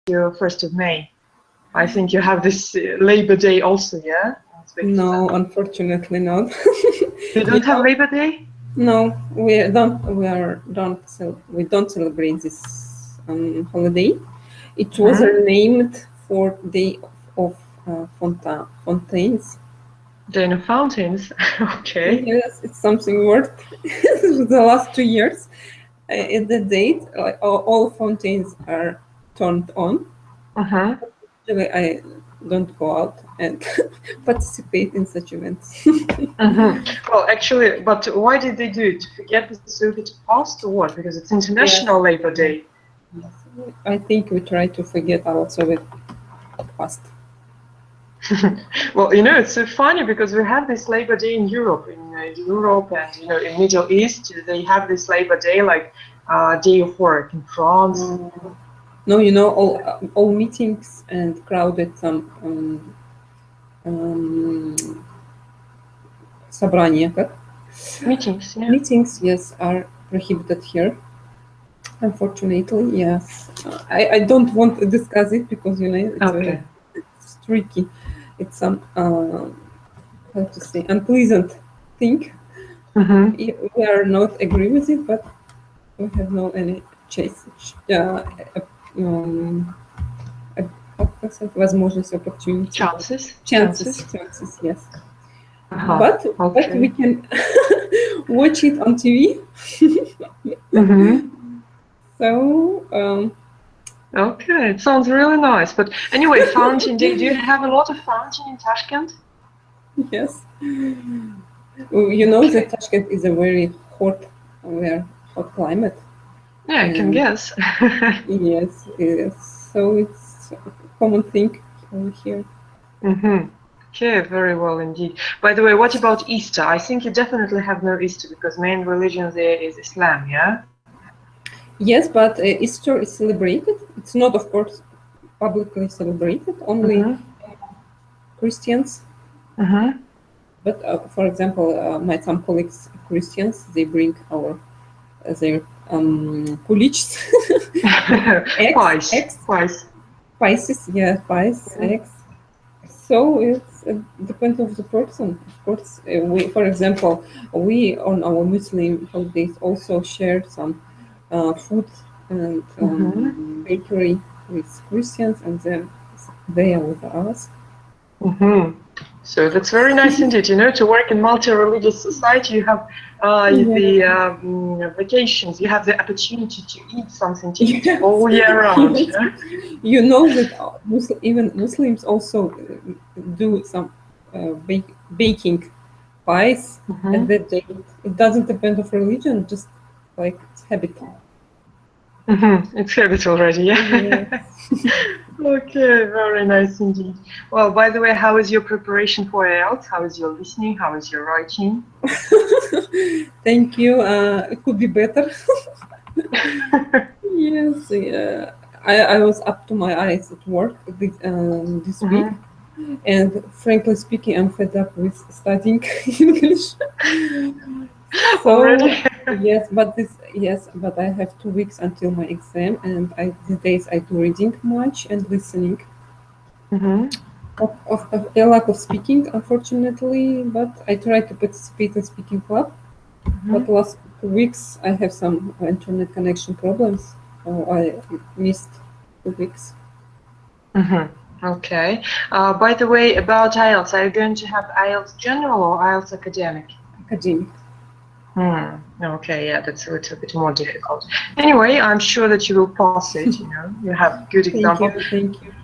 your 1st of May. I think you have this Labor Day also, yeah? No, unfortunately not. You don't have Labor Day? No, we don't celebrate this holiday. It was named for Day of Fountains. Day of Fountains. Okay. Yes, it's something worth. The last 2 years, at the date, all fountains are turned on. Usually, I don't go out and participate in such events. Well, actually, but why did they do it? To forget the Soviet past or what? Because it's International Labor Day. Yes. I think we try to forget our Soviet past. Well, it's so funny because we have this Labor Day in Europe. In Europe and in Middle East, they have this Labor Day like day of work. In France. No, all meetings and crowded собрания, Meetings, yeah. Meetings, yes, are prohibited here. Unfortunately, yes. I don't want to discuss it because it's tricky. It's some how to say unpleasant thing. We are not agree with it, but we have no any choice. Возможность, opportunity. Chances, yes. But we can watch it on TV. So. Okay, it sounds really nice. But anyway, fountain day. Do you have a lot of fountain in Tashkent? Yes. That Tashkent is a very hot climate. Yeah, I can guess. Yes. So it's a common thing over here. Okay, very well indeed. By the way, what about Easter? I think you definitely have no Easter because main religion there is Islam, yeah? Yes, but Easter is celebrated. It's not, of course, publicly celebrated, only Christians. But for example, some colleagues, Christians, they bring their kulichs, spices, eggs. So it depends on the person. Of course, for example, we on our Muslim holidays also share some food and bakery with Christians, and then they are with us. So that's very nice indeed. To work in multi-religious society, you have the vacations. You have the opportunity to eat something to eat all year round. That even Muslims also do some baking pies at that day. It doesn't depend on religion, just like it's habit. It's habit already, yeah. Okay, very nice indeed. Well, by the way, how is your preparation for IELTS? How is your listening? How is your writing? Thank you. It could be better. Yes, I was up to my eyes at work this week, and frankly speaking, I'm fed up with studying English. So yes, but I have 2 weeks until my exam, and these days I do reading much and listening. Of a lack of speaking, unfortunately, but I try to participate in speaking club. But last 2 weeks I have some internet connection problems, so I missed 2 weeks. Okay. By the way, about IELTS, are you going to have IELTS general or IELTS academic? Academic. Okay, yeah, that's a little bit more difficult. Anyway, I'm sure that you will pass it. You have good example. Thank you.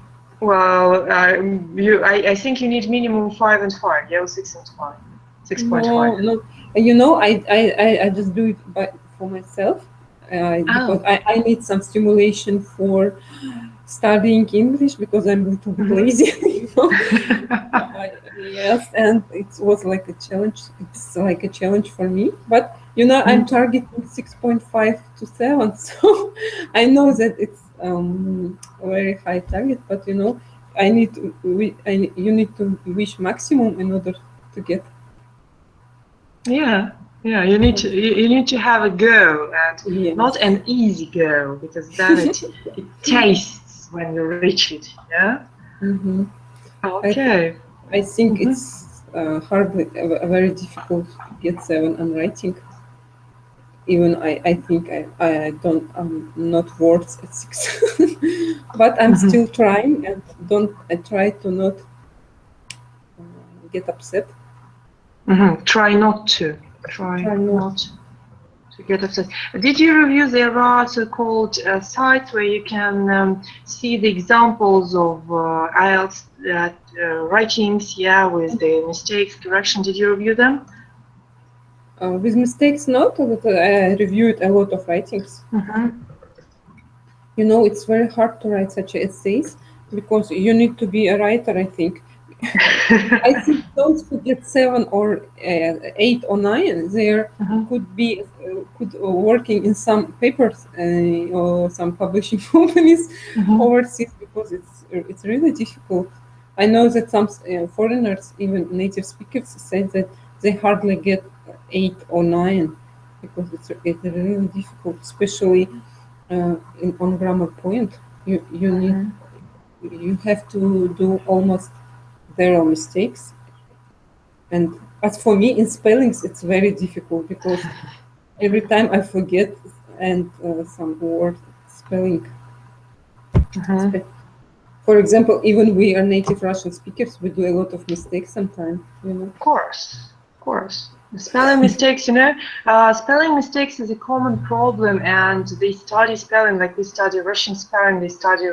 Well, I think you need minimum 5 and 5. Yeah, 6 and 5. 6.5. No. I just do it for myself because I need some stimulation for studying English because I'm a little bit lazy. Yes, and it was like a challenge. It's like a challenge for me. But I'm targeting 6.5 to 7, so I know that it's a very high target. But you need to wish maximum in order to get. Yeah, you need to have a go, and not an easy go, because then it tastes when you reach it. Yeah. Mm-hmm. Okay. I think it's hardly very difficult to get 7 on writing. Even I think I don't, I'm not words at 6, but I'm still trying, and I try to not get upset. Try not to. Try Try not. not to get upset. Did you review? There are so-called sites where you can see the examples of IELTS writings, yeah, with the mistakes, correction. Did you review them? With mistakes, not, but I reviewed a lot of writings. You know, it's very hard to write such essays because you need to be a writer, I think. I think those who get 7 or 8 or 9, there could be working in some papers or some publishing companies overseas, because it's really difficult. I know that some foreigners, even native speakers, say that they hardly get 8 or 9 because it's really difficult, especially on grammar point. You have to do almost zero mistakes. And as for me, in spellings, it's very difficult because every time I forget and some word spelling. For example, even we are native Russian speakers, we do a lot of mistakes sometimes, you know. Of course. The spelling mistakes, you know, spelling mistakes is a common problem, and they study spelling, like we study Russian spelling, they study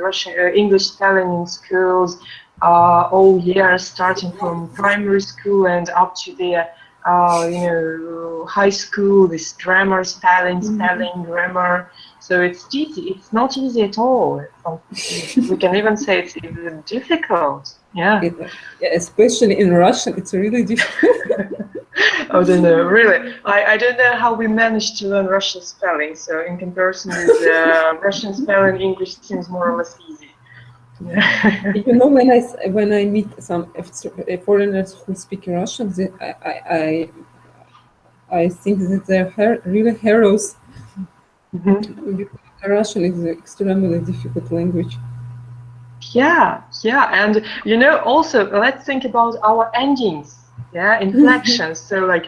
English spelling in schools all year, starting from primary school and up to the, high school, this grammar, spelling, grammar. So it's easy. It's not easy at all. We can even say it's even difficult. Yeah. Especially in Russian, it's really difficult. I don't know, really. I don't know how we managed to learn Russian spelling. So in comparison with Russian spelling, English seems more or less easy. Yeah. You know, when I meet some foreigners who speak Russian, I think that they're really heroes. Because Russian is an extremely difficult language. Yeah, and you know, also let's think about our endings, yeah, inflections. So like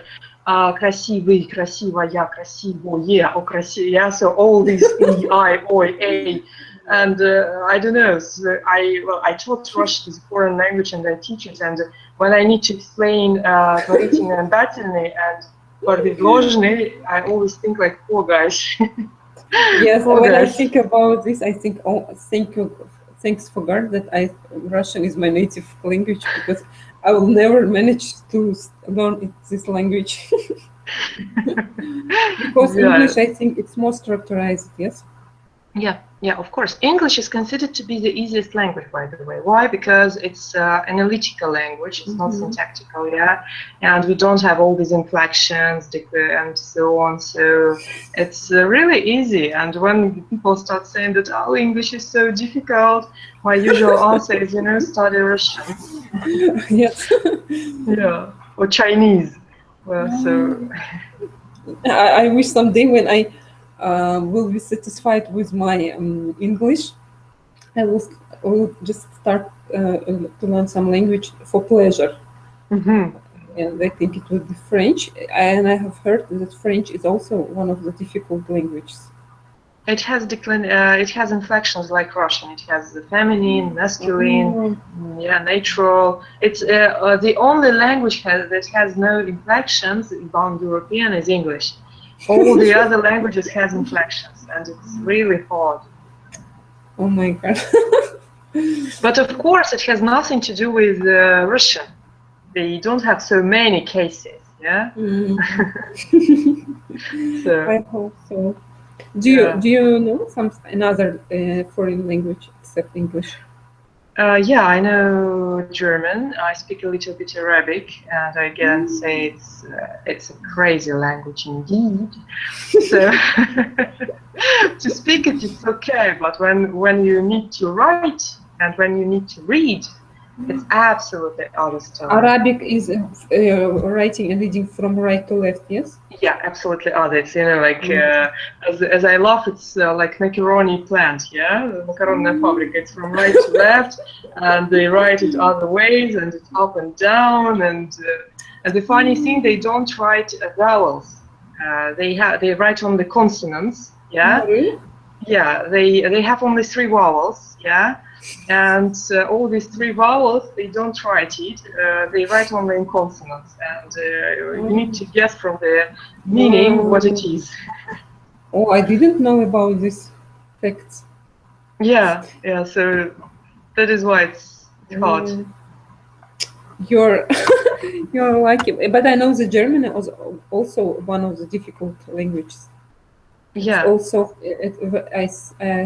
красивый, красивая, красивое, or красивее, yeah. So all these e, I, o, a, and I don't know. So I taught Russian as a foreign language, and I teach it. And when I need to explain говорительные and дательные and предложенные, I always think like, poor guys. Yes, when I think about this, I think, thanks for God that Russian is my native language, because I will never manage to learn this language. Because English, I think it's more structurized, yes? Yeah, of course. English is considered to be the easiest language, by the way. Why? Because it's analytical language. It's not syntactical, yeah? And we don't have all these inflections and so on. So it's really easy. And when people start saying that, oh, English is so difficult, my usual answer is, you know, study Russian. Yes. Yeah, or Chinese. Well, so... I wish someday when I will be satisfied with my English, I will just start to learn some language for pleasure. And I think it would be French. And I have heard that French is also one of the difficult languages. It has inflections like Russian. It has the feminine, masculine, natural. It's the only language that has no inflections among European is English. All the other languages has inflections, and it's really hard. Oh my God. But of course, it has nothing to do with Russian. They don't have so many cases, yeah? So, I hope so. Do you know another foreign language except English? Yeah, I know German. I speak a little bit Arabic, and I can say it's a crazy language indeed. So to speak it, it's okay, but when you need to write and when you need to read, It's absolutely other style. Arabic is writing and reading from right to left, yes? Yeah, absolutely other. It's, you know, like, as I love, it's like macaroni plant, yeah? The macaroni fabric, it's from right to left, and they write it other ways, and it's up and down, and the funny thing, they don't write vowels. They write on the consonants, yeah? Oh, really? Yeah, they have only 3 vowels, yeah? And all these 3 vowels, they don't write it. They write only in consonants, and you need to guess from the meaning what it is. Oh, I didn't know about this facts. Yeah, yeah. So that is why it's hard. You're you're lucky, but I know the German is also one of the difficult languages. It's Yeah, also I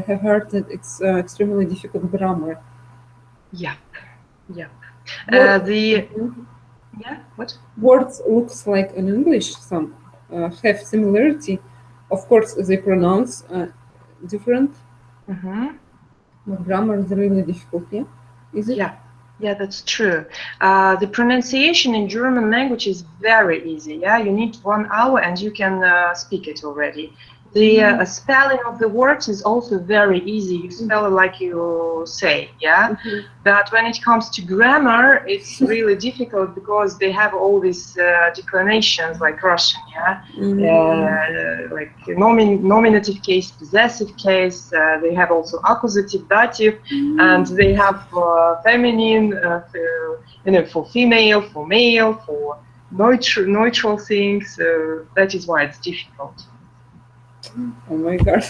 have heard that it's extremely difficult grammar. yeah, yeah. Word, Yeah. What? words looks like in English. Some have similarity. Of course, they pronounce different, Mm-hmm. but grammar is really difficult. Yeah, is it? Yeah. Yeah, that's true. The pronunciation in German language is very easy. Yeah, you need 1 hour and you can speak it already. The spelling of the words is also very easy. You spell it like you say, yeah. But when it comes to grammar, it's really difficult because they have all these declinations like Russian, yeah. Like nominative case, possessive case. They have also accusative, dative, and they have feminine, you know, for female, for male, for neutral things. So that is why it's difficult. Oh my god.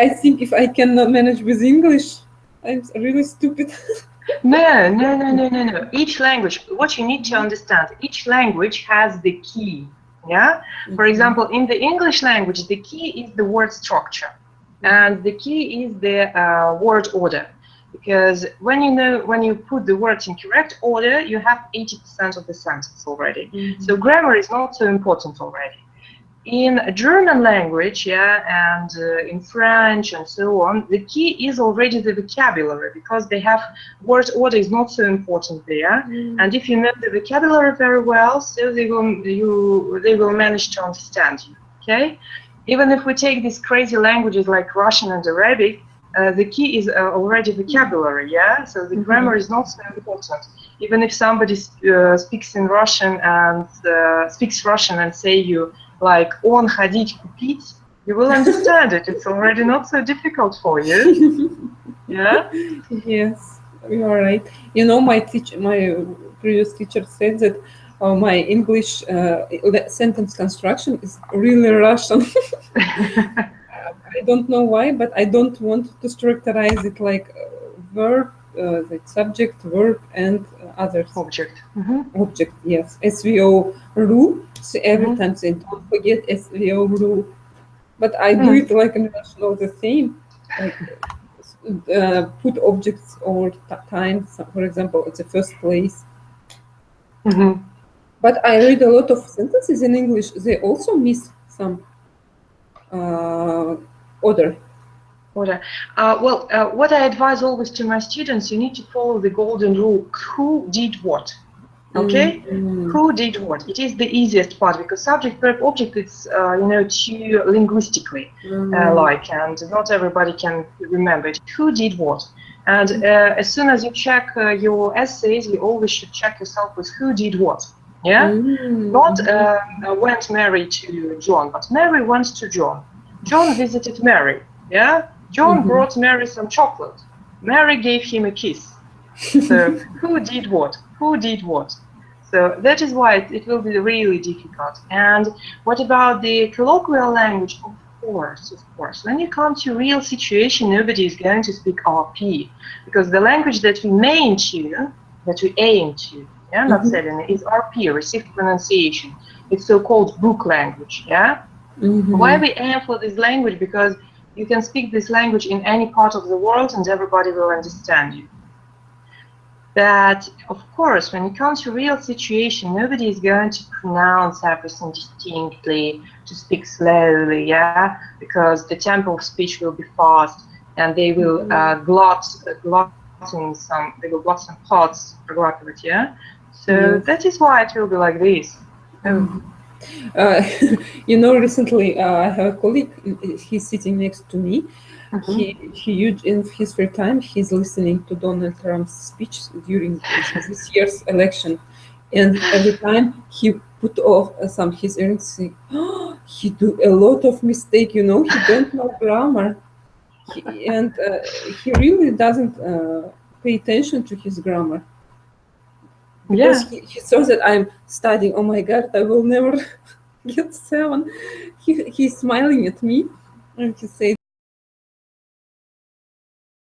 I think if I cannot manage with English, I'm really stupid. No. Each language, what you need to understand, each language has the key. Yeah. For example, in the English language, the key is the word structure, and the key is the word order. Because when you put the words in correct order, you have 80% of the sentence already. So grammar is not so important already. In German language, yeah, and in French and so on, the key is already the vocabulary, because they have word order is not so important there. And if you know the vocabulary very well, so they will manage to understand you. Okay, even if we take these crazy languages like Russian and Arabic, the key is already vocabulary, yeah. So the grammar is not so important. Even if somebody speaks Russian and say you like on ходить купить, you will understand it. It's already not so difficult for you. Yeah. Yes, you are right. You know, my previous teacher said that my English sentence construction is really Russian. I don't know why, but I don't want to structurize it like verb, the subject, verb, and others. Object. Object, yes. SVO ru. So every time say, don't forget SVO ru. But I do it like in Russian all the same. Like put objects all time. So for example, it's the first place. But I read a lot of sentences in English. They also miss some order. What I advise always to my students, you need to follow the golden rule: who did what. Okay, who did what? It is the easiest part, because subject, verb, object, it's too linguistically like, and not everybody can remember it. Who did what? And as soon as you check your essays, you always should check yourself with who did what. Yeah, not went Mary to John, but Mary went to John. John visited Mary. Yeah, John brought Mary some chocolate. Mary gave him a kiss. So who did what? Who did what? So that is why it will be really difficult. And what about the colloquial language? Of course. When you come to real situation, nobody is going to speak RP, because the language that we aim to, yeah, not Selena, is RP, received pronunciation. It's so-called book language, yeah? Why we aim for this language? Because you can speak this language in any part of the world and everybody will understand you. But of course, when it comes to real situation, nobody is going to pronounce everything distinctly, to speak slowly, yeah, because the tempo of speech will be fast, and they will glot they will block some parts of it, yeah. So Yes. that is why it will be like this. You know, recently I have a colleague. He's sitting next to me. In his free time, he's listening to Donald Trump's speech during this year's election, and every time he put off some his earnings, saying, "Oh, he do a lot of mistake. You know, he don't know grammar, and he really doesn't pay attention to his grammar." Because he saw that I'm studying. Oh my God, I will never get 7. He's smiling at me, and he said,